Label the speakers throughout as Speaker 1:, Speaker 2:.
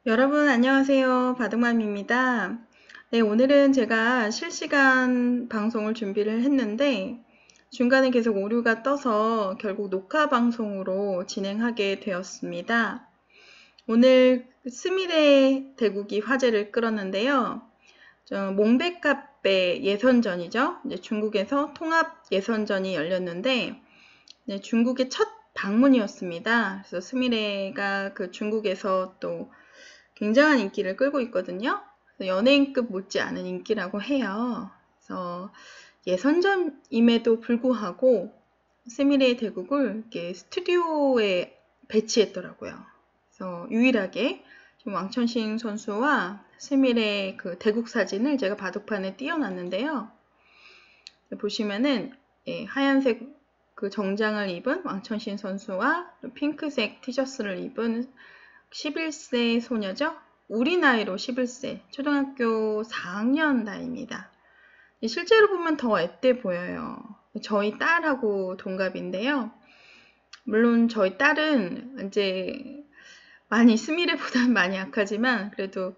Speaker 1: 여러분 안녕하세요. 바둑맘입니다. 네, 오늘은 제가 실시간 방송을 준비를 했는데 중간에 계속 오류가 떠서 결국 녹화 방송으로 진행하게 되었습니다. 오늘 스미레 대국이 화제를 끌었는데요. 몽백카페 예선전이죠. 이제 중국에서 통합 예선전이 열렸는데 중국의 첫 방문이었습니다. 그래서 스미레가 그 중국에서 또 굉장한 인기를 끌고 있거든요. 연예인급 못지않은 인기라고 해요. 그래서 예선전임에도 불구하고 세미레의 대국을 이렇게 스튜디오에 배치했더라고요. 그래서 유일하게 지금 왕천식 선수와 세미레의 그 대국 사진을 제가 바둑판에 띄워놨는데요. 보시면은 하얀색 그 정장을 입은 왕천식 선수와 핑크색 티셔츠를 입은 11세 소녀죠. 우리 나이로 11세, 초등학교 4학년 나이입니다. 실제로 보면 더 앳돼 보여요. 저희 딸하고 동갑인데요. 물론 저희 딸은 이제 많이 스미레보다는 많이 약하지만 그래도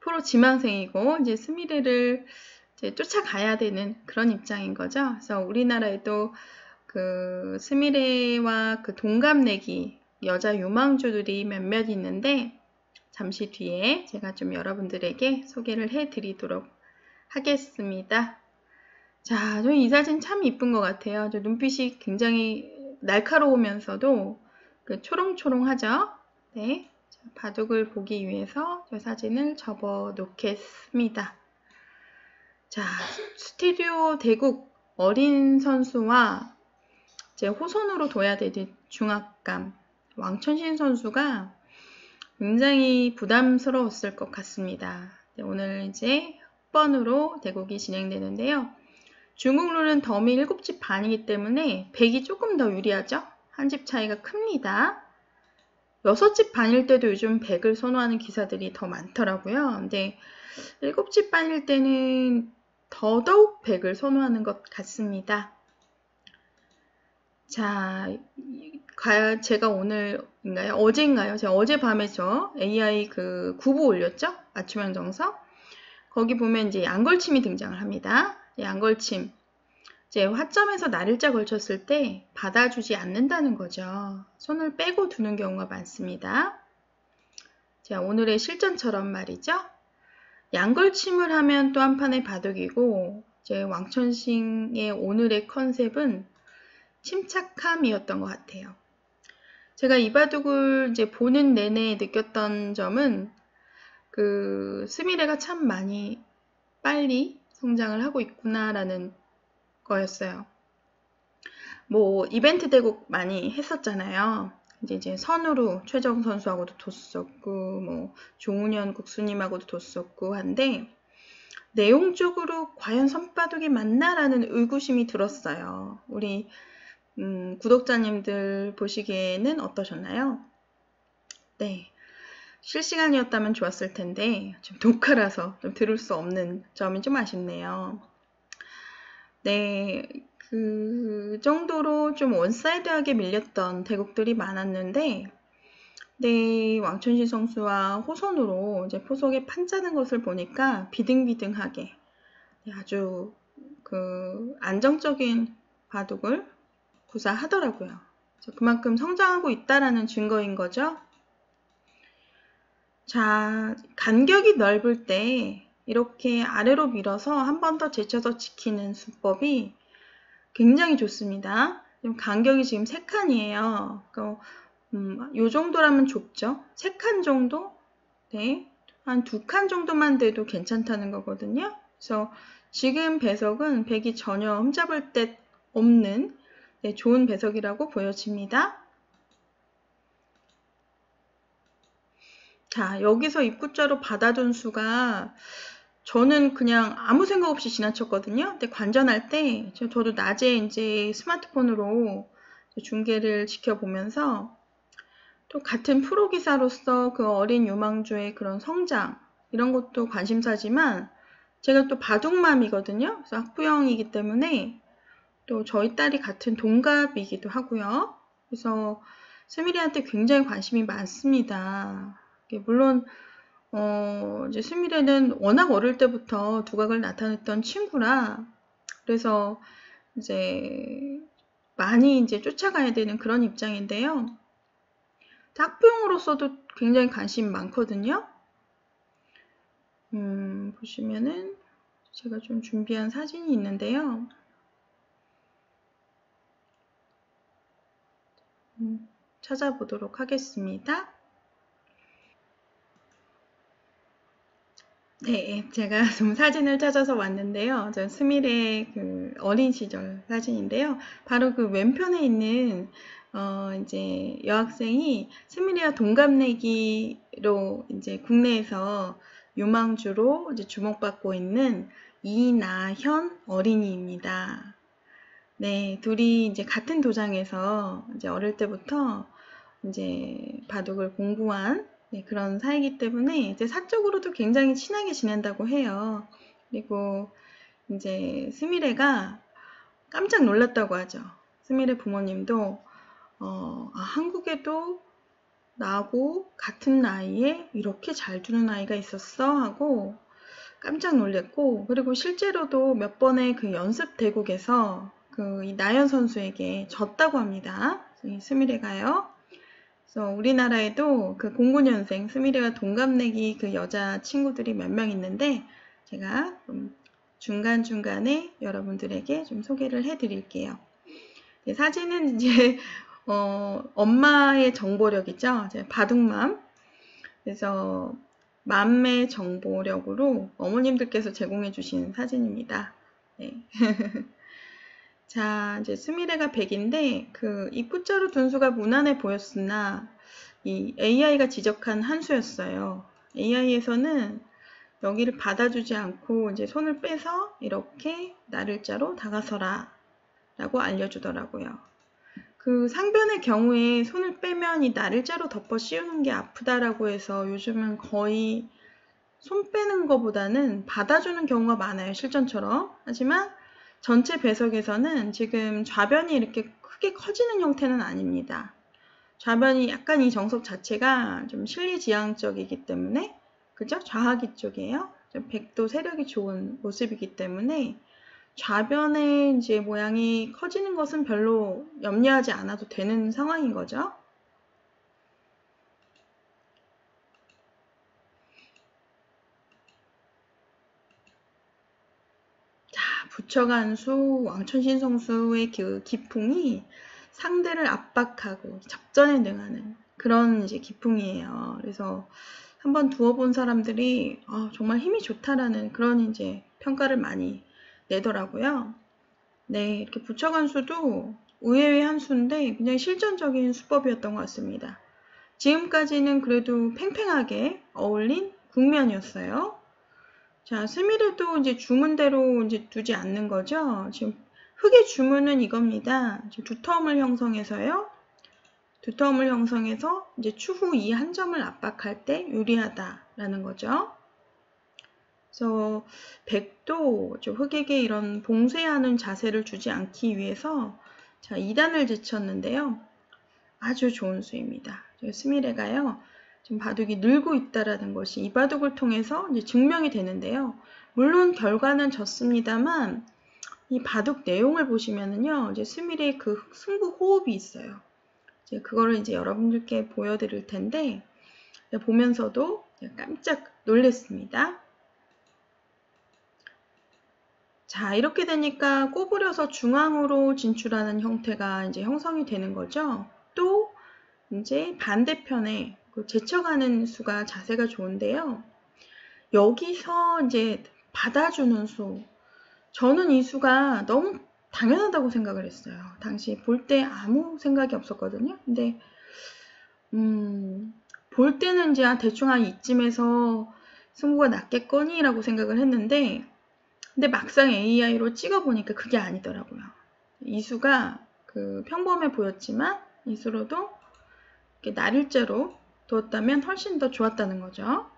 Speaker 1: 프로 지망생이고 이제 스미레를 이제 쫓아가야 되는 그런 입장인 거죠. 그래서 우리나라에도 그 스미레와 그 동갑내기 여자 유망주들이 몇몇 있는데 잠시 뒤에 제가 좀 여러분들에게 소개를 해드리도록 하겠습니다. 자, 저 이 사진 참 이쁜 것 같아요. 저 눈빛이 굉장히 날카로우면서도 그 초롱초롱하죠? 네, 바둑을 보기 위해서 저 사진을 접어 놓겠습니다. 자, 스튜디오 대국 어린 선수와 제 호선으로 둬야 되는 중압감 왕천신 선수가 굉장히 부담스러웠을 것 같습니다. 오늘 이제 흑번으로 대국이 진행되는데요. 중국 룰은 덤이 7집 반이기 때문에 백이 조금 더 유리하죠? 한 집 차이가 큽니다. 6집 반일 때도 요즘 백을 선호하는 기사들이 더 많더라고요. 근데 7집 반일 때는 더더욱 백을 선호하는 것 같습니다. 자, 제가 오늘인가요? 어제인가요? 제가 어젯밤에죠. AI 그 구보 올렸죠? 맞춤형 정서. 거기 보면 이제 양걸침이 등장을 합니다. 양걸침. 이제 화점에서 날일자 걸쳤을 때 받아주지 않는다는 거죠. 손을 빼고 두는 경우가 많습니다. 자, 오늘의 실전처럼 말이죠. 양걸침을 하면 또 한 판의 바둑이고, 이제 왕천식의 오늘의 컨셉은 침착함이었던 것 같아요. 제가 이 바둑을 이제 보는 내내 느꼈던 점은 그 스미레가 참 많이 빨리 성장을 하고 있구나라는 거였어요. 뭐 이벤트 대국 많이 했었잖아요. 이제 선우루 최정 선수하고도 뒀었고 뭐 종훈현 국수님하고도 뒀었고 한데 내용적으로 과연 선바둑이 맞나라는 의구심이 들었어요. 우리 구독자님들 보시기에는 어떠셨나요? 네, 실시간이었다면 좋았을 텐데 좀 녹화라서 좀 들을 수 없는 점이 좀 아쉽네요. 네, 그 정도로 좀 원사이드하게 밀렸던 대국들이 많았는데 네, 왕춘시 선수와 호선으로 이제 포석에 판짜는 것을 보니까 비등비등하게 아주 그 안정적인 바둑을 구사하더라고요. 그만큼 성장하고 있다라는 증거인 거죠. 자, 간격이 넓을 때 이렇게 아래로 밀어서 한 번 더 제쳐서 지키는 수법이 굉장히 좋습니다. 지금 간격이 지금 3칸이에요. 요 정도라면 좁죠. 3칸 정도? 네. 한 2칸 정도만 돼도 괜찮다는 거거든요. 그래서 지금 배석은 백이 전혀 흠잡을 데 없는 좋은 배석이라고 보여집니다. 자, 여기서 입구자로 받아둔 수가 저는 그냥 아무 생각 없이 지나쳤거든요. 근데 관전할 때 저도 낮에 이제 스마트폰으로 중계를 지켜보면서 또 같은 프로 기사로서 그 어린 유망주의 그런 성장 이런 것도 관심사지만 제가 또 바둑맘이거든요. 그래서 학부형이기 때문에 또 저희 딸이 같은 동갑이기도 하고요. 그래서 스미리한테 굉장히 관심이 많습니다. 물론 이제 스미레는 워낙 어릴 때부터 두각을 나타냈던 친구라 그래서 이제 많이 이제 쫓아가야 되는 그런 입장인데요. 학부형으로서도 굉장히 관심이 많거든요. 보시면은 제가 좀 준비한 사진이 있는데요. 찾아보도록 하겠습니다. 네, 제가 좀 사진을 찾아서 왔는데요. 저 스미레 그 어린 시절 사진인데요. 바로 그 왼편에 있는 이제 여학생이 스미레와 동갑내기로 이제 국내에서 유망주로 이제 주목받고 있는 이나현 어린이입니다. 네, 둘이 이제 같은 도장에서 이제 어릴 때부터 이제 바둑을 공부한 네, 그런 사이기 때문에 이제 사적으로도 굉장히 친하게 지낸다고 해요. 그리고 이제 스미레가 깜짝 놀랐다고 하죠. 스미레 부모님도 한국에도 나하고 같은 나이에 이렇게 잘 두는 아이가 있었어 하고 깜짝 놀랐고 그리고 실제로도 몇 번의 그 연습 대국에서 그 나연 선수에게 졌다고 합니다. 이 스미레가요. 그래서 우리나라에도 그 09년생 스미레와 동갑내기 그 여자 친구들이 몇 명 있는데 제가 좀 중간중간에 여러분들에게 좀 소개를 해드릴게요. 네, 사진은 이제 엄마의 정보력이죠. 바둑맘. 그래서 맘의 정보력으로 어머님들께서 제공해 주신 사진입니다. 네. 자, 이제 스미레가 100인데 그 입구자로 둔수가 무난해 보였으나 이 AI가 지적한 한 수였어요. AI에서는 여기를 받아주지 않고 이제 손을 빼서 이렇게 나를자로 다가서라 라고 알려주더라고요. 그 상변의 경우에 손을 빼면 이 나를자로 덮어 씌우는 게 아프다라고 해서 요즘은 거의 손 빼는 것보다는 받아주는 경우가 많아요. 실전처럼. 하지만 전체 배석에서는 지금 좌변이 이렇게 크게 커지는 형태는 아닙니다. 좌변이 약간 이 정석 자체가 좀 실리지향적이기 때문에 그죠? 좌하기 쪽이에요. 좀 백도 세력이 좋은 모습이기 때문에 좌변의 이제 모양이 커지는 것은 별로 염려하지 않아도 되는 상황인 거죠. 자, 부처간수 왕천신성수의 그 기풍이 상대를 압박하고 접전에 능하는 그런 이제 기풍이에요. 그래서 한번 두어본 사람들이 정말 힘이 좋다라는 그런 이제 평가를 많이 내더라고요. 네, 이렇게 부처간수도 의외의 한 수인데 굉장히 실전적인 수법이었던 것 같습니다. 지금까지는 그래도 팽팽하게 어울린 국면이었어요. 자, 스미레도 이제 주문대로 이제 두지 않는 거죠. 지금 흑의 주문은 이겁니다. 두터움을 형성해서요. 두터움을 형성해서 이제 추후 이 한 점을 압박할 때 유리하다라는 거죠. 그래서 백도 흑에게 이런 봉쇄하는 자세를 주지 않기 위해서 자, 2단을 제쳤는데요. 아주 좋은 수입니다. 스미레가요. 지금 바둑이 늘고 있다라는 것이 이 바둑을 통해서 이제 증명이 되는데요. 물론 결과는 졌습니다만 이 바둑 내용을 보시면은요. 이제 스미레의 그 승부 호흡이 있어요. 이제 그거를 이제 여러분들께 보여드릴 텐데 보면서도 깜짝 놀랐습니다. 자, 이렇게 되니까 꼬부려서 중앙으로 진출하는 형태가 이제 형성이 되는 거죠. 또 이제 반대편에 그 제쳐가는 수가 자세가 좋은데요. 여기서 이제 받아주는 수. 저는 이 수가 너무 당연하다고 생각을 했어요. 당시 볼 때 아무 생각이 없었거든요. 근데 볼 때는 이제 대충 한 이쯤에서 승부가 났겠거니라고 생각을 했는데 근데 막상 AI로 찍어보니까 그게 아니더라고요. 이 수가 그 평범해 보였지만 이 수로도 날일자로 두었다면 훨씬 더 좋았다는 거죠.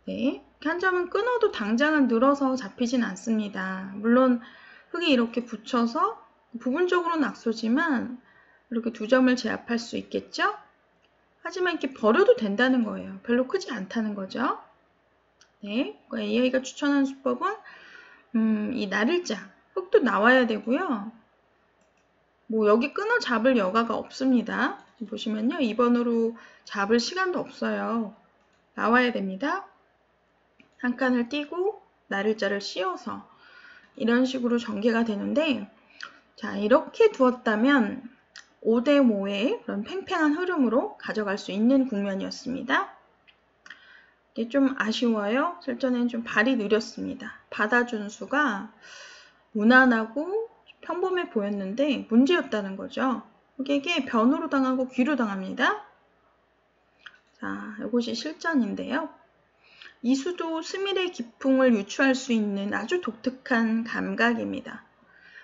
Speaker 1: 네, 한 점은 끊어도 당장은 늘어서 잡히진 않습니다. 물론 흙이 이렇게 붙여서 부분적으로는 낙소지만 이렇게 두 점을 제압할 수 있겠죠? 하지만 이렇게 버려도 된다는 거예요. 별로 크지 않다는 거죠. 네, AI가 추천하는 수법은 이 나를자, 흙도 나와야 되고요. 뭐 여기 끊어 잡을 여가가 없습니다. 보시면요. 2번으로 잡을 시간도 없어요. 나와야 됩니다. 한 칸을 띄고 나를자를 씌워서 이런 식으로 전개가 되는데, 자, 이렇게 두었다면 5대5의 그런 팽팽한 흐름으로 가져갈 수 있는 국면이었습니다. 이게 좀 아쉬워요. 실전에는 좀 발이 느렸습니다. 받아준 수가 무난하고 평범해 보였는데 문제였다는 거죠. 고객에게 변호로 당하고 귀로 당합니다. 자, 이것이 실전인데요. 이 수도 스밀의 기풍을 유추할 수 있는 아주 독특한 감각입니다.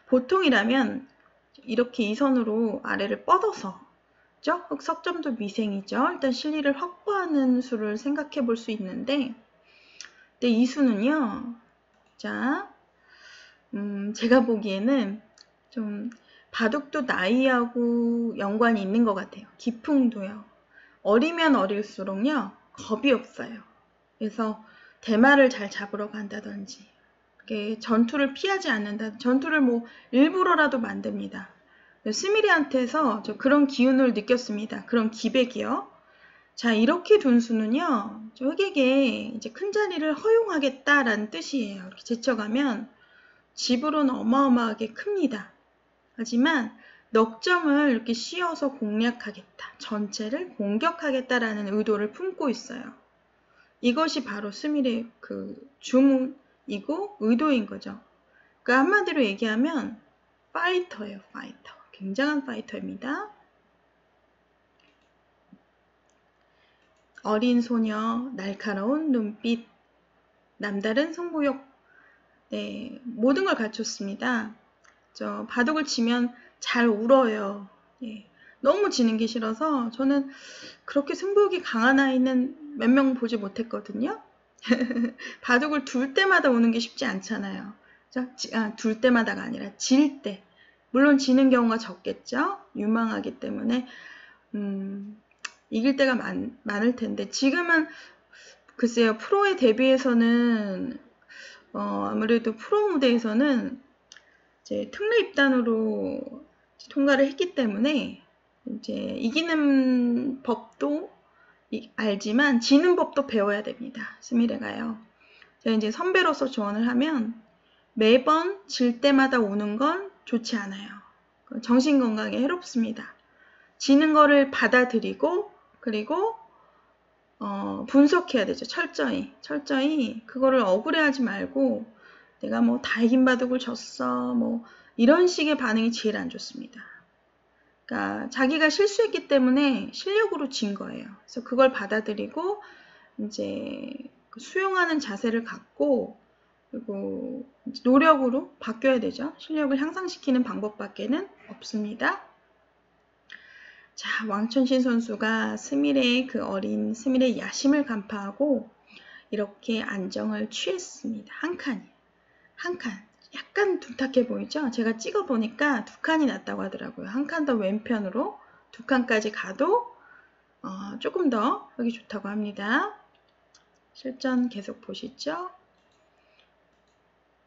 Speaker 1: 보통이라면 이렇게 이 선으로 아래를 뻗어서 석점도 미생이죠. 일단 실리를 확보하는 수를 생각해 볼 수 있는데, 근데 이 수는요, 자, 제가 보기에는 좀 바둑도 나이하고 연관이 있는 것 같아요. 기풍도요. 어리면 어릴수록요, 겁이 없어요. 그래서 대마를 잘 잡으러 간다든지, 전투를 피하지 않는다. 전투를 뭐 일부러라도 만듭니다. 스미레한테서 저 그런 기운을 느꼈습니다. 그런 기백이요. 자, 이렇게 둔 수는요, 흑에게 이제 큰 자리를 허용하겠다라는 뜻이에요. 이렇게 제쳐가면 집으로는 어마어마하게 큽니다. 하지만 넉 점을 이렇게 씌워서 공략하겠다, 전체를 공격하겠다라는 의도를 품고 있어요. 이것이 바로 스밀의 그 주문이고 의도인 거죠. 그러니까 한마디로 얘기하면 파이터예요, 파이터. 굉장한 파이터입니다. 어린 소녀, 날카로운 눈빛, 남다른 승부욕, 네, 모든 걸 갖췄습니다. 바둑을 치면 잘 울어요. 예, 너무 지는 게 싫어서 저는 그렇게 승부욕이 강한 아이는 몇 명 보지 못했거든요. 바둑을 둘 때마다 우는 게 쉽지 않잖아요. 둘 때마다가 아니라 질 때. 물론 지는 경우가 적겠죠. 유망하기 때문에 이길 때가 많을 텐데, 지금은 글쎄요, 프로에 대비해서는 아무래도 프로 무대에서는 이제 특례 입단으로 통과를 했기 때문에 이제 이기는 법도 알지만 지는 법도 배워야 됩니다. 스미레가요. 제가 이제 선배로서 조언을 하면 매번 질 때마다 우는 건 좋지 않아요. 정신 건강에 해롭습니다. 지는 거를 받아들이고, 그리고 분석해야 되죠. 철저히 그거를 억울해하지 말고, 내가 뭐 다 이긴 바둑을 졌어, 뭐 이런 식의 반응이 제일 안 좋습니다. 그러니까 자기가 실수했기 때문에 실력으로 진 거예요. 그래서 그걸 받아들이고 이제 수용하는 자세를 갖고, 그리고 노력으로 바뀌어야 되죠. 실력을 향상시키는 방법밖에는 없습니다. 자, 왕천신 선수가 스밀의 그 어린 스밀의 야심을 간파하고 이렇게 안정을 취했습니다. 한 칸. 약간 둔탁해 보이죠? 제가 찍어보니까 2칸이 났다고 하더라고요. 한 칸 더 왼편으로 2칸까지 가도 조금 더 하기 좋다고 합니다. 실전 계속 보시죠.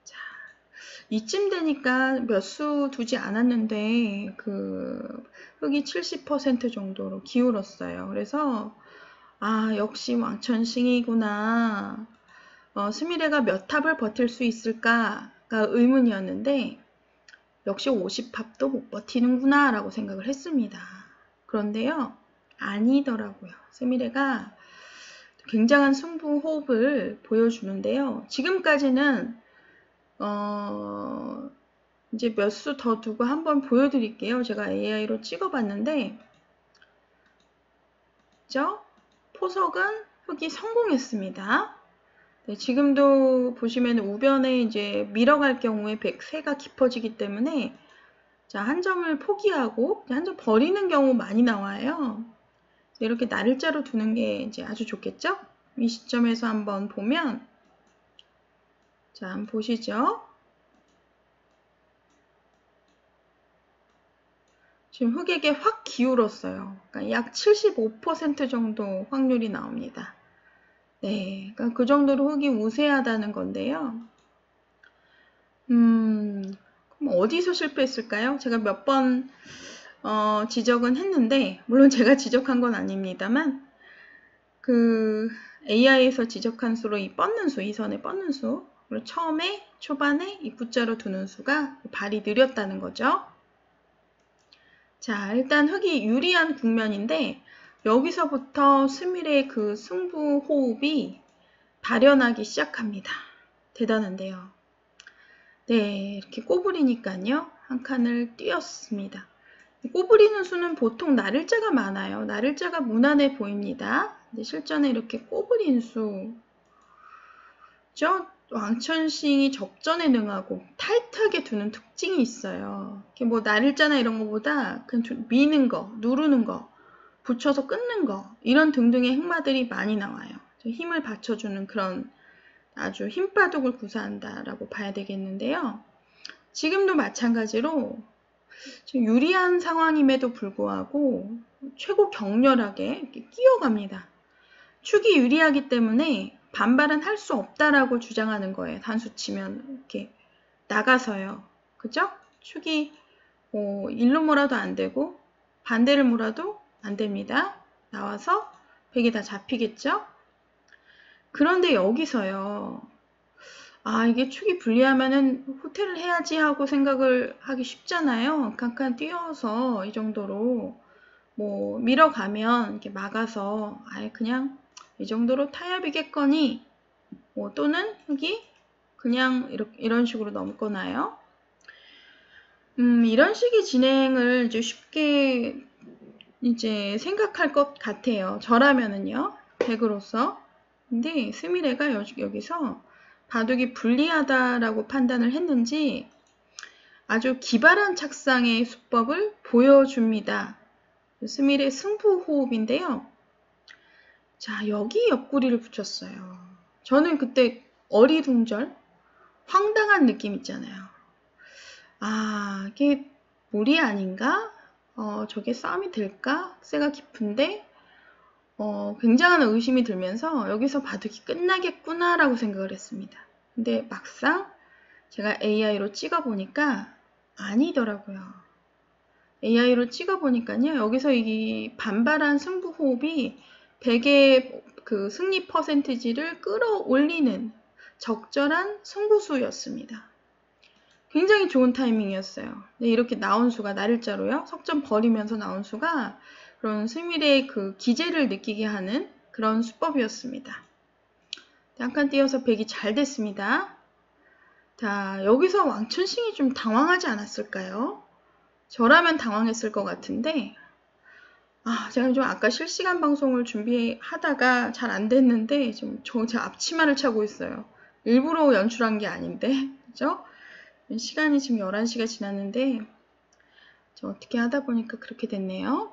Speaker 1: 자, 이쯤 되니까 몇 수 두지 않았는데 그 흙이 70% 정도로 기울었어요. 그래서 역시 왕천싱이구나. 스미레가 몇 탑을 버틸 수 있을까가 의문이었는데 역시 50탑도 못 버티는구나 라고 생각을 했습니다. 그런데요, 아니더라고요. 스미레가 굉장한 승부 호흡을 보여주는데요. 지금까지는 이제 몇 수 더 두고 한번 보여드릴게요. 제가 AI로 찍어봤는데, 포석은 흙이 성공했습니다. 네, 지금도 보시면 우변에 이제 밀어갈 경우에 103가 깊어지기 때문에 한 점을 포기하고 한 점 버리는 경우 많이 나와요. 이렇게 나를자로 두는 게 이제 아주 좋겠죠? 이 시점에서 한번 보면, 자, 한번 보시죠. 지금 흑에게 확 기울었어요. 그러니까 약 75% 정도 확률이 나옵니다. 네, 그러니까 그 정도로 흑이 우세하다는 건데요. 그럼 어디서 실패했을까요? 제가 몇 번 지적은 했는데, 물론 제가 지적한 건 아닙니다만, 그 AI에서 지적한 수로 이 뻗는 수, 이 선에 뻗는 수, 그리고 처음에 초반에 이 V자로 두는 수가 발이 느렸다는 거죠. 자, 일단 흑이 유리한 국면인데 여기서부터 스밀의 그 승부 호흡이 발현하기 시작합니다. 대단한데요. 네, 이렇게 꼬부리니까요. 한 칸을 띄었습니다. 꼬부리는 수는 보통 나를자가 많아요. 나를자가 무난해 보입니다. 실전에 이렇게 꼬부린 수죠. 왕천싱이 접전에 능하고 타이트하게 두는 특징이 있어요. 이렇게 뭐 나를자나 이런 거보다 그냥 미는 거, 누르는 거, 붙여서 끊는 거 이런 등등의 흑마들이 많이 나와요. 힘을 받쳐주는 그런 아주 힘바둑을 구사한다라고 봐야 되겠는데요. 지금도 마찬가지로 지금 유리한 상황임에도 불구하고 최고 격렬하게 이렇게 끼어갑니다. 축이 유리하기 때문에 반발은 할 수 없다라고 주장하는 거예요. 단수 치면 이렇게 나가서요. 그죠? 축이 일로 몰아도 안 되고 반대를 몰아도 안 됩니다. 나와서 백이 다 잡히겠죠? 그런데 여기서요. 아, 이게 축이 불리하면은 호텔을 해야지 하고 생각을 하기 쉽잖아요. 칸칸 띄어서 이 정도로 뭐 밀어가면 이렇게 막아서 아예 그냥 이 정도로 타협이겠거니 뭐 또는 흑이 그냥 이런 식으로 넘거나요. 이런 식의 진행을 이제 쉽게 이제 생각할 것 같아요. 저라면은요. 백으로서. 근데 스미레가 여기서 바둑이 불리하다라고 판단을 했는지 아주 기발한 착상의 수법을 보여줍니다. 스밀의 승부 호흡인데요. 자, 여기 옆구리를 붙였어요. 저는 그때 어리둥절, 황당한 느낌 있잖아요. 아, 이게 무리 아닌가? 저게 싸움이 될까? 쇠가 깊은데 굉장한 의심이 들면서 여기서 바둑이 끝나겠구나 라고 생각을 했습니다. 근데 막상 제가 AI로 찍어보니까 아니더라고요. AI로 찍어보니까요. 여기서 이 반발한 승부 호흡이 100의 그 승리 퍼센티지를 끌어올리는 적절한 승부수였습니다. 굉장히 좋은 타이밍이었어요. 이렇게 나온 수가 나를자로요. 석점 버리면서 나온 수가 그런 스밀의 그 기재를 느끼게 하는 그런 수법이었습니다. 한 칸 띄어서 백이 잘 됐습니다. 자, 여기서 왕천싱이 좀 당황하지 않았을까요? 저라면 당황했을 것 같은데 제가 좀 아까 실시간 방송을 준비하다가 잘 안 됐는데 지금 제가 앞치마를 차고 있어요. 일부러 연출한 게 아닌데 그죠? 시간이 지금 11시가 지났는데 어떻게 하다 보니까 그렇게 됐네요.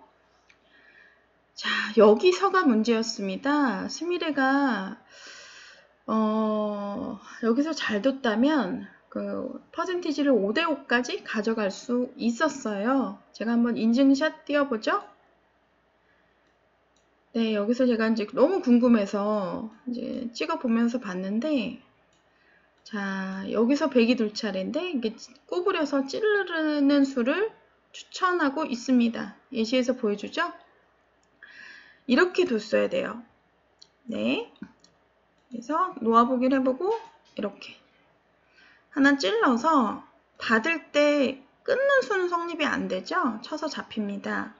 Speaker 1: 자, 여기서가 문제였습니다. 스미레가 여기서 잘 뒀다면 그 퍼센티지를 5대5까지 가져갈 수 있었어요. 제가 한번 인증샷 띄워보죠. 네, 여기서 제가 이제 너무 궁금해서 이제 찍어보면서 봤는데 자, 여기서 백이 둘 차례인데 이게 꼬부려서 찌르는 수를 추천하고 있습니다. 예시에서 보여주죠? 이렇게 뒀어야 돼요. 네. 그래서 놓아보기를 해보고 이렇게 하나 찔러서 받을 때 끊는 수는 성립이 안 되죠? 쳐서 잡힙니다.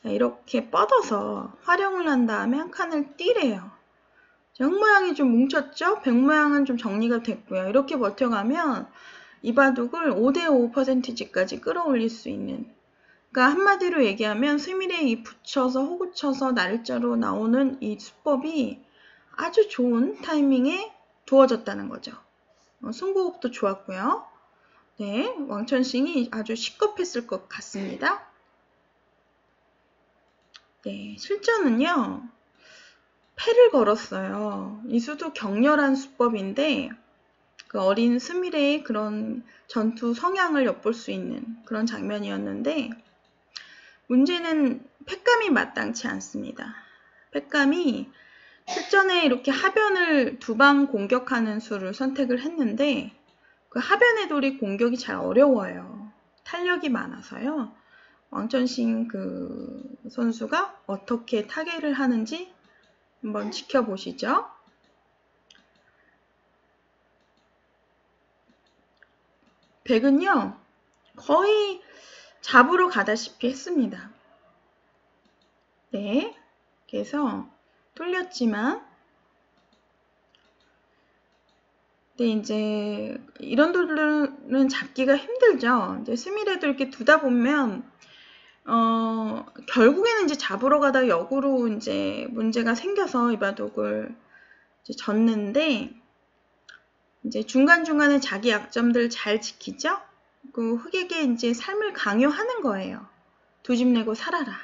Speaker 1: 자, 이렇게 뻗어서 활용을 한 다음에 한 칸을 띄래요. 흑 모양이 좀 뭉쳤죠? 백 모양은 좀 정리가 됐고요. 이렇게 버텨가면 이 바둑을 5대5 퍼센티지까지 끌어올릴 수 있는 그러니까 한마디로 얘기하면 스밀에 이 붙여서 호구쳐서 날짜로 나오는 이 수법이 아주 좋은 타이밍에 두어졌다는 거죠. 승부호흡도 좋았고요. 네, 왕천싱이 아주 시겁했을 것 같습니다. 네, 실전은요. 패를 걸었어요. 이 수도 격렬한 수법인데 그 어린 스밀의 그런 전투 성향을 엿볼 수 있는 그런 장면이었는데 문제는 팩감이 마땅치 않습니다. 팩감이 실전에 이렇게 하변을 2방 공격하는 수를 선택을 했는데 그 하변의 돌이 공격이 잘 어려워요. 탄력이 많아서요. 왕천신 그 선수가 어떻게 타개를 하는지 한번 지켜보시죠. 백은요, 거의 잡으러 가다시피 했습니다. 네, 그래서 뚫렸지만, 근데 이제 이런 돌들은 잡기가 힘들죠. 이제 스미레도 이렇게 두다 보면, 결국에는 이제 잡으러 가다 역으로 이제 문제가 생겨서 이 바둑을 이제 졌는데, 이제 중간중간에 자기 약점들 잘 지키죠? 그 흑에게 이제 삶을 강요하는 거예요. 두 집 내고 살아라.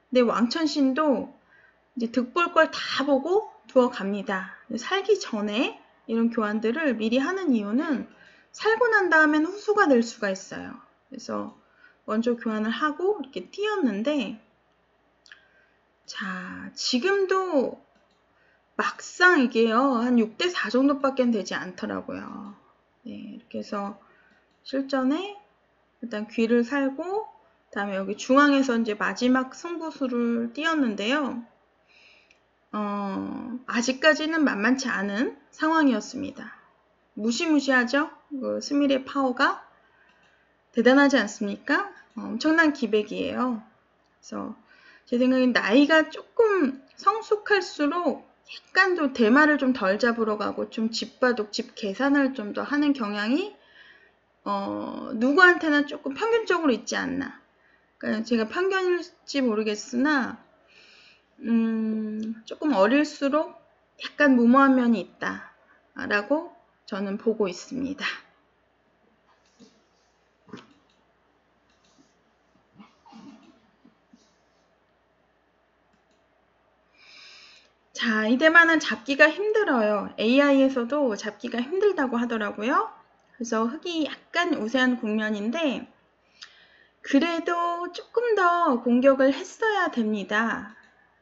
Speaker 1: 근데 왕천신도 이제 득볼 걸 다 보고 두어 갑니다. 살기 전에 이런 교환들을 미리 하는 이유는 살고 난 다음엔 후수가 될 수가 있어요. 그래서 먼저 교환을 하고 이렇게 띄었는데, 자, 지금도 막상 이게요, 한 6대4 정도밖에 되지 않더라고요. 네, 이렇게 해서 실전에 일단 귀를 살고, 그 다음에 여기 중앙에서 이제 마지막 승부수를 띄었는데요. 아직까지는 만만치 않은 상황이었습니다. 무시무시하죠? 그 스미레 파워가 대단하지 않습니까? 엄청난 기백이에요. 그래서 제 생각엔 나이가 조금 성숙할수록 약간 좀 대마를 좀 덜 잡으러 가고 좀 집바둑, 집 계산을 좀 더 하는 경향이 누구한테나 조금 평균적으로 있지 않나. 그러니까 제가 편견일지 모르겠으나 조금 어릴수록 약간 무모한 면이 있다 라고 저는 보고 있습니다. 자, 이 대만은 잡기가 힘들어요. AI에서도 잡기가 힘들다고 하더라고요. 그래서 흑이 약간 우세한 국면인데 그래도 조금 더 공격을 했어야 됩니다.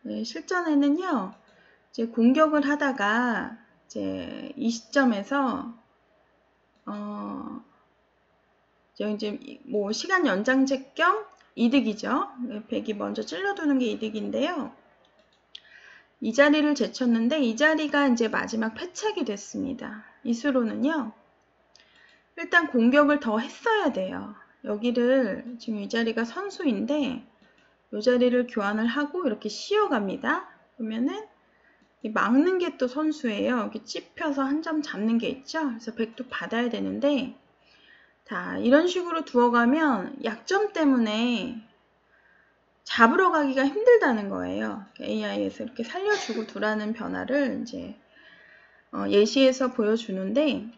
Speaker 1: 네, 실전에는요, 이제 공격을 하다가 이제 이 시점에서 이제 뭐 시간 연장제 겸 이득이죠. 백이 먼저 찔러두는 게 이득인데요. 이 자리를 제쳤는데 이 자리가 이제 마지막 패착이 됐습니다. 이 수로는요, 일단 공격을 더 했어야 돼요. 여기를 지금 이 자리가 선수인데 이 자리를 교환을 하고 이렇게 씌워갑니다. 그러면은 막는 게 또 선수예요. 이렇게 찝혀서 한 점 잡는 게 있죠. 그래서 백도 받아야 되는데, 자, 이런 식으로 두어가면 약점 때문에 잡으러 가기가 힘들다는 거예요. AI에서 이렇게 살려주고 두라는 변화를 이제 예시에서 보여주는데,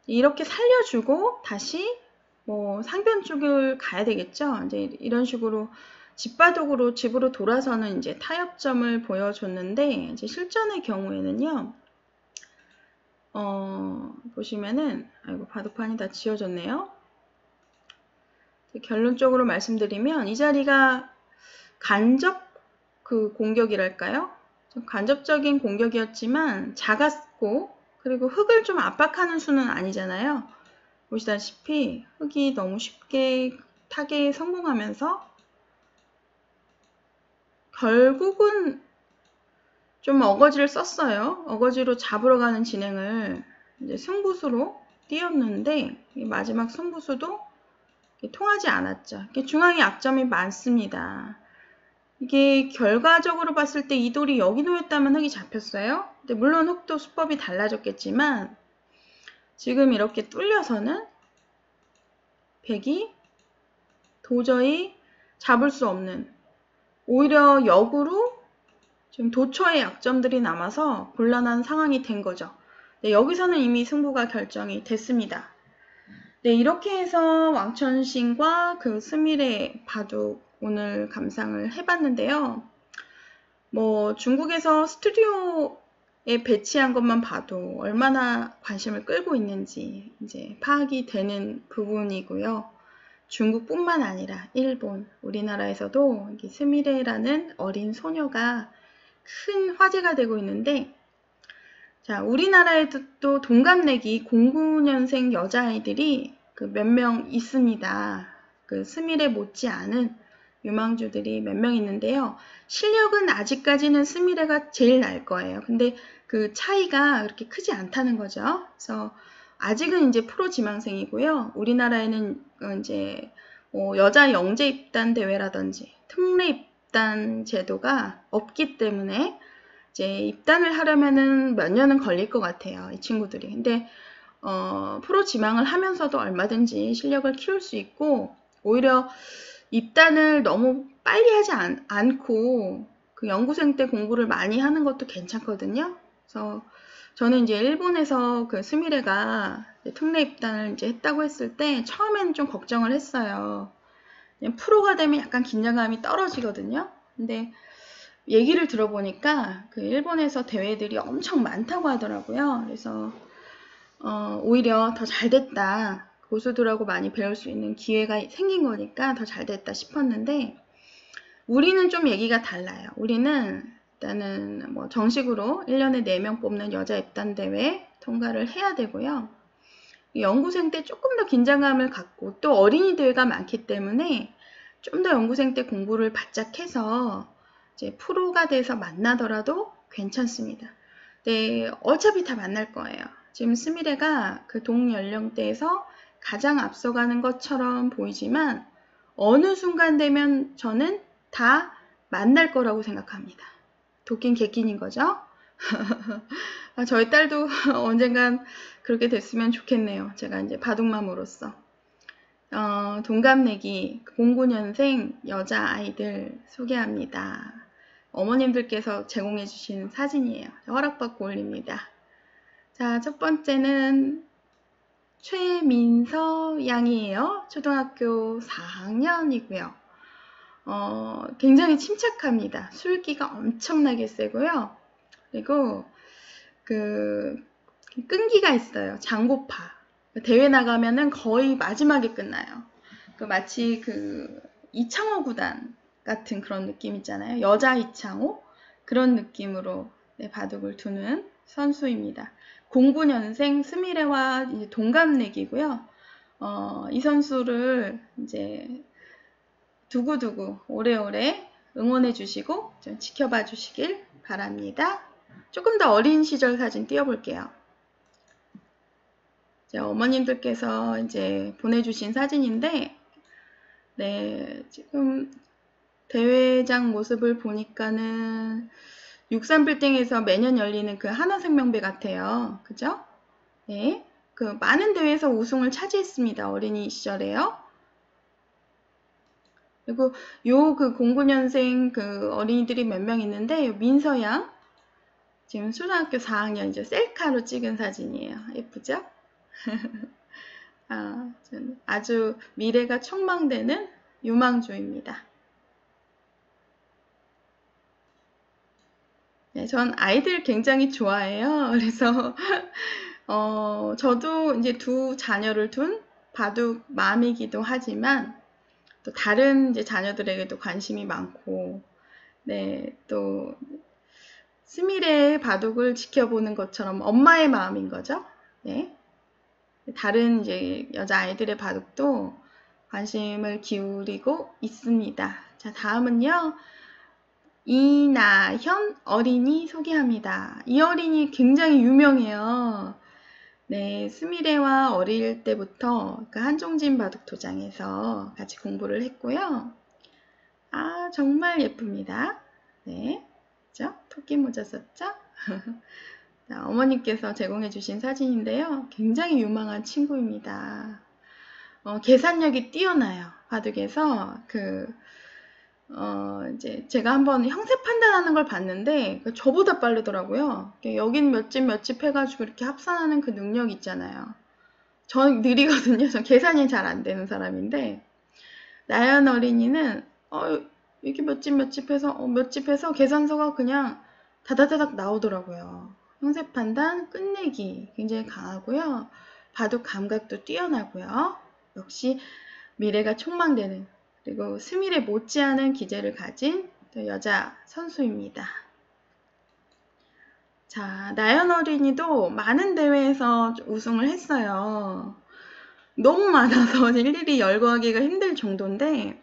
Speaker 1: 이렇게 살려주고 다시 뭐 상변 쪽을 가야 되겠죠. 이제 이런 식으로 집바둑으로 집으로 돌아서는 이제 타협점을 보여줬는데, 이제 실전의 경우에는요, 보시면은, 아이고, 바둑판이 다 지워졌네요. 결론적으로 말씀드리면, 이 자리가 간접 그 공격이랄까요? 좀 간접적인 공격이었지만 작았고, 그리고 흑을 좀 압박하는 수는 아니잖아요. 보시다시피 흑이 너무 쉽게 타개에 성공하면서 결국은 좀 어거지를 썼어요. 어거지로 잡으러 가는 진행을 이제 승부수로 띄웠는데 마지막 승부수도 통하지 않았죠. 중앙에 약점이 많습니다. 이게 결과적으로 봤을 때 이 돌이 여기 놓였다면 흑이 잡혔어요. 근데 물론 흑도 수법이 달라졌겠지만 지금 이렇게 뚫려서는 백이 도저히 잡을 수 없는, 오히려 역으로 지금 도처의 약점들이 남아서 곤란한 상황이 된 거죠. 네, 여기서는 이미 승부가 결정이 됐습니다. 네, 이렇게 해서 왕천신과 그 스미레 바둑 오늘 감상을 해봤는데요. 뭐 중국에서 스튜디오에 배치한 것만 봐도 얼마나 관심을 끌고 있는지 이제 파악이 되는 부분이고요. 중국뿐만 아니라 일본, 우리나라에서도 이 스미레라는 어린 소녀가 큰 화제가 되고 있는데, 자, 우리나라에도 또 동갑내기 09년생 여자아이들이 그 몇 명 있습니다. 그 스미레 못지않은 유망주들이 몇 명 있는데요. 실력은 아직까지는 스미레가 제일 날 거예요. 근데 그 차이가 그렇게 크지 않다는 거죠. 그래서 아직은 이제 프로 지망생이고요. 우리나라에는 이제 여자 영재 입단 대회라든지 특례 입단 제도가 없기 때문에 이제 입단을 하려면은 몇 년은 걸릴 것 같아요. 이 친구들이. 근데 프로 지망을 하면서도 얼마든지 실력을 키울 수 있고, 오히려 입단을 너무 빨리 하지 않고 그 연구생 때 공부를 많이 하는 것도 괜찮거든요. 그래서 저는 이제 일본에서 그 스미레가 특례 입단을 이제 했다고 했을 때 처음에는 좀 걱정을 했어요. 프로가 되면 약간 긴장감이 떨어지거든요. 근데 얘기를 들어보니까 그 일본에서 대회들이 엄청 많다고 하더라고요. 그래서 오히려 더 잘됐다. 고수들하고 많이 배울 수 있는 기회가 생긴 거니까 더 잘됐다 싶었는데, 우리는 좀 얘기가 달라요. 우리는 일단은 뭐 정식으로 1년에 4명 뽑는 여자 입단 대회 통과를 해야 되고요. 연구생 때 조금 더 긴장감을 갖고 또 어린이 대회가 많기 때문에 좀 더 연구생 때 공부를 바짝 해서 이제 프로가 돼서 만나더라도 괜찮습니다. 네, 어차피 다 만날 거예요. 지금 스미레가 그 동연령대에서 가장 앞서가는 것처럼 보이지만 어느 순간 되면 저는 다 만날 거라고 생각합니다. 도끼는 개끼인 거죠? 저희 딸도 언젠간 그렇게 됐으면 좋겠네요. 제가 이제 바둑맘으로서. 동갑내기 09년생 여자아이들 소개합니다. 어머님들께서 제공해 주신 사진이에요. 허락받고 올립니다. 자, 첫 번째는 최민서 양이에요. 초등학교 4학년이고요. 굉장히 침착합니다. 술기가 엄청나게 세고요. 그리고 그 끈기가 있어요. 장고파. 대회 나가면은 거의 마지막에 끝나요. 마치 그 이창호 구단 같은 그런 느낌 있잖아요. 여자 이창호? 그런 느낌으로 바둑을 두는 선수입니다. 09년생 스미레와 이제 동갑내기고요. 이 선수를 이제 두고두고 오래오래 응원해 주시고 좀 지켜봐 주시길 바랍니다. 조금 더 어린 시절 사진 띄워볼게요. 어머님들께서 이제 보내주신 사진인데, 네, 지금 대회장 모습을 보니까는 63빌딩에서 매년 열리는 그 한화생명배 같아요. 그죠? 네. 그 많은 대회에서 우승을 차지했습니다. 어린이 시절에요. 그리고 요 그 09년생 그 어린이들이 몇 명 있는데, 민서양. 지금 초등학교 4학년 이제 셀카로 찍은 사진이에요. 예쁘죠? 아주 미래가 촉망되는 유망주입니다. 네, 전 아이들 굉장히 좋아해요. 그래서 저도 이제 두 자녀를 둔 바둑 맘이기도 하지만 또 다른 이제 자녀들에게도 관심이 많고, 네, 또 스미레의 바둑을 지켜보는 것처럼 엄마의 마음인 거죠. 네. 다른 이제 여자아이들의 바둑도 관심을 기울이고 있습니다. 자, 다음은요. 이나현 어린이 소개합니다. 이 어린이 굉장히 유명해요. 네, 스미레와 어릴 때부터 그 한종진 바둑도장에서 같이 공부를 했고요. 정말 예쁩니다. 네, 그죠? 토끼 모자 썼죠? 자, 어머님께서 제공해 주신 사진인데요. 굉장히 유망한 친구입니다. 계산력이 뛰어나요. 바둑에서 이제 제가 한번 형세 판단하는 걸 봤는데 저보다 빠르더라고요. 여긴 몇 집 해가지고 이렇게 합산하는 그 능력 있잖아요. 전 느리거든요. 전 계산이 잘 안 되는 사람인데, 나연 어린이는 이렇게 몇 집 해서 계산서가 그냥 다다다닥 나오더라고요. 형세 판단, 끝내기 굉장히 강하고요. 바둑 감각도 뛰어나고요. 역시 미래가 촉망되는, 그리고 스미레 못지않은 기재를 가진 또 여자 선수입니다. 자, 나연 어린이도 많은 대회에서 우승을 했어요. 너무 많아서 일일이 열거하기가 힘들 정도인데,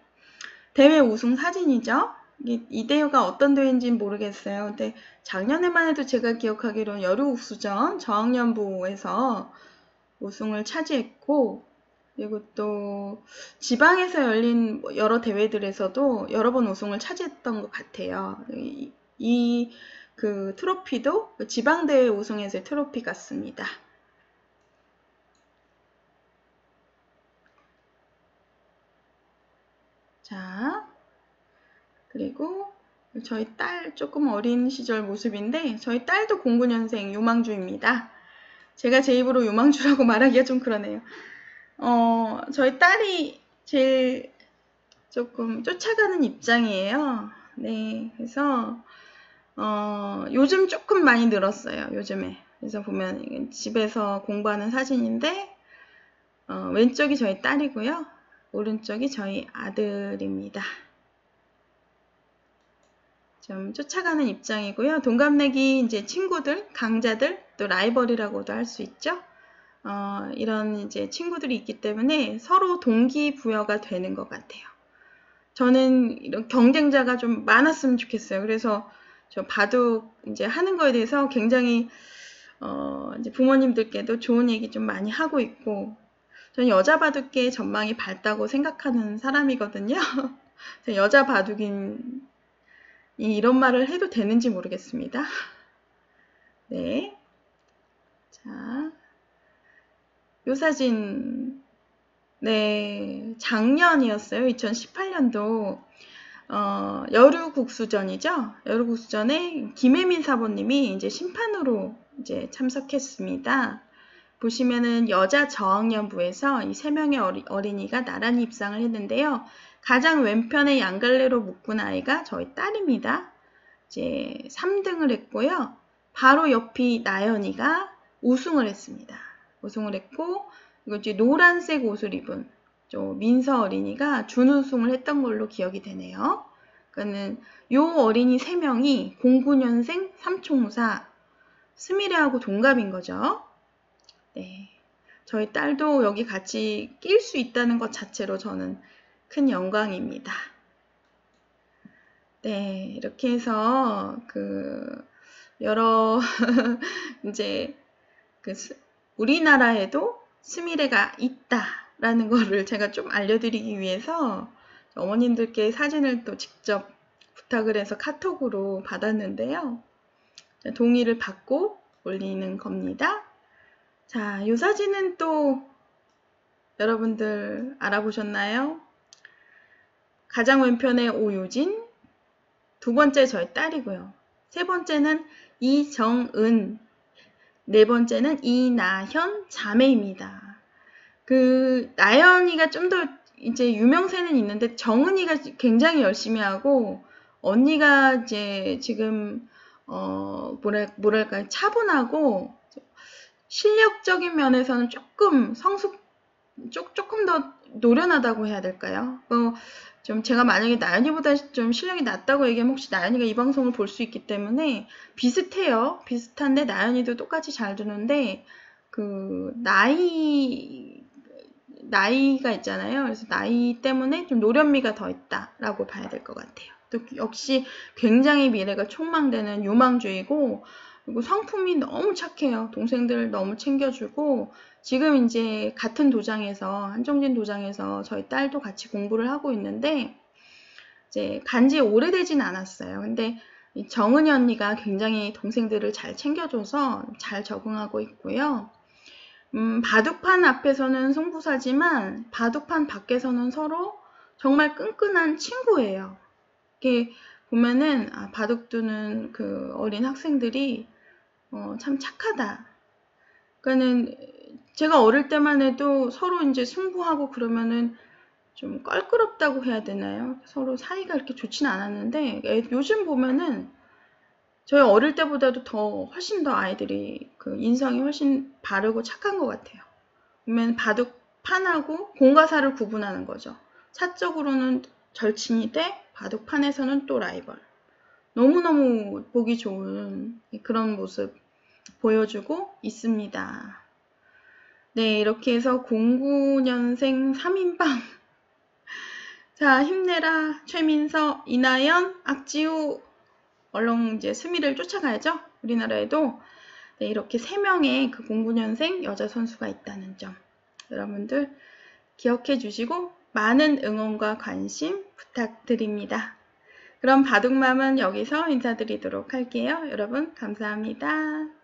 Speaker 1: 대회 우승 사진이죠. 이 대회가 어떤 대회인지는 모르겠어요. 근데 작년에만 해도 제가 기억하기로는 여류국수전 저학년부에서 우승을 차지했고, 그리고 또 지방에서 열린 여러 대회들에서도 여러 번 우승을 차지했던 것 같아요. 그 트로피도 지방대회 우승에서의 트로피 같습니다. 자, 그리고 저희 딸 조금 어린 시절 모습인데, 저희 딸도 09년생 유망주입니다. 제가 제 입으로 유망주라고 말하기가 좀 그러네요. 저희 딸이 제일 조금 쫓아가는 입장이에요. 네, 그래서 요즘 조금 많이 늘었어요. 요즘에. 그래서 보면 집에서 공부하는 사진인데 왼쪽이 저희 딸이고요. 오른쪽이 저희 아들입니다. 좀 쫓아가는 입장이고요. 동갑내기 이제 친구들, 강자들, 또 라이벌이라고도 할 수 있죠. 이런 이제 친구들이 있기 때문에 서로 동기부여가 되는 것 같아요. 저는 이런 경쟁자가 좀 많았으면 좋겠어요. 그래서 저 바둑 이제 하는 거에 대해서 굉장히 이제 부모님들께도 좋은 얘기 좀 많이 하고 있고, 저는 여자 바둑계의 전망이 밝다고 생각하는 사람이거든요. 여자 바둑인 이런 말을 해도 되는지 모르겠습니다. 네. 자, 요 사진, 네, 작년이었어요. 2018년도. 여류국수전이죠. 여류국수전에 김혜민 사모님이 이제 심판으로 이제 참석했습니다. 보시면은 여자 저학년부에서 이 3명의 어린이가 나란히 입상을 했는데요. 가장 왼편에 양갈래로 묶은 아이가 저희 딸입니다. 이제 3등을 했고요. 바로 옆이 나연이가 우승을 했습니다. 우승을 했고, 이거 이제 노란색 옷을 입은 민서 어린이가 준우승을 했던 걸로 기억이 되네요. 그러니까는 요 어린이 3명이 09년생 삼총사 스미레하고 동갑인 거죠. 네, 저희 딸도 여기 같이 낄 수 있다는 것 자체로 저는 큰 영광입니다. 네, 이렇게 해서 여러 이제 우리나라에도 스미레가 있다라는 거를 제가 좀 알려드리기 위해서 어머님들께 사진을 또 직접 부탁을 해서 카톡으로 받았는데요. 동의를 받고 올리는 겁니다. 자, 이 사진은 또 여러분들 알아보셨나요? 가장 왼편에 오유진, 두 번째 저희 딸이고요. 세 번째는 이정은, 네 번째는 이나현 자매입니다. 나연이가 좀 더 이제 유명세는 있는데 정은이가 굉장히 열심히 하고, 언니가 이제 지금 뭐랄까 차분하고 실력적인 면에서는 조금 조금 더 노련하다고 해야 될까요? 좀 제가 만약에 나연이보다 좀 실력이 낮다고 얘기하면 혹시 나연이가 이 방송을 볼 수 있기 때문에 비슷해요. 비슷한데 나연이도 똑같이 잘 두는데 나이가 있잖아요. 그래서 나이 때문에 좀 노련미가 더 있다라고 봐야 될 것 같아요. 또 역시 굉장히 미래가 촉망되는 유망주이고, 그리고 성품이 너무 착해요. 동생들 너무 챙겨주고, 지금 이제 같은 도장에서, 한정진 도장에서 저희 딸도 같이 공부를 하고 있는데, 이제 간지 오래되진 않았어요. 근데 정은이 언니가 굉장히 동생들을 잘 챙겨줘서 잘 적응하고 있고요. 바둑판 앞에서는 승부사지만 바둑판 밖에서는 서로 정말 끈끈한 친구예요. 이렇게 보면은 바둑 두는 어린 학생들이 참 착하다. 그러니까는 제가 어릴 때만 해도 서로 이제 승부하고 그러면은 좀 껄끄럽다고 해야 되나요? 서로 사이가 이렇게 좋지는 않았는데 요즘 보면은 저희 어릴 때보다도 훨씬 더 아이들이 인성이 훨씬 바르고 착한 것 같아요. 보면 바둑 판하고 공과 사를 구분하는 거죠. 사적으로는 절친이 돼 바둑판에서는 또 라이벌. 너무너무 보기 좋은 그런 모습 보여주고 있습니다. 네, 이렇게 해서 09년생 3인방. 자, 힘내라. 최민서, 이나연, 악지우. 얼른 이제 수미를 쫓아가야죠. 우리나라에도. 네, 이렇게 3명의 그 09년생 여자 선수가 있다는 점. 여러분들 기억해 주시고 많은 응원과 관심 부탁드립니다. 그럼 바둑맘은 여기서 인사드리도록 할게요. 여러분 감사합니다.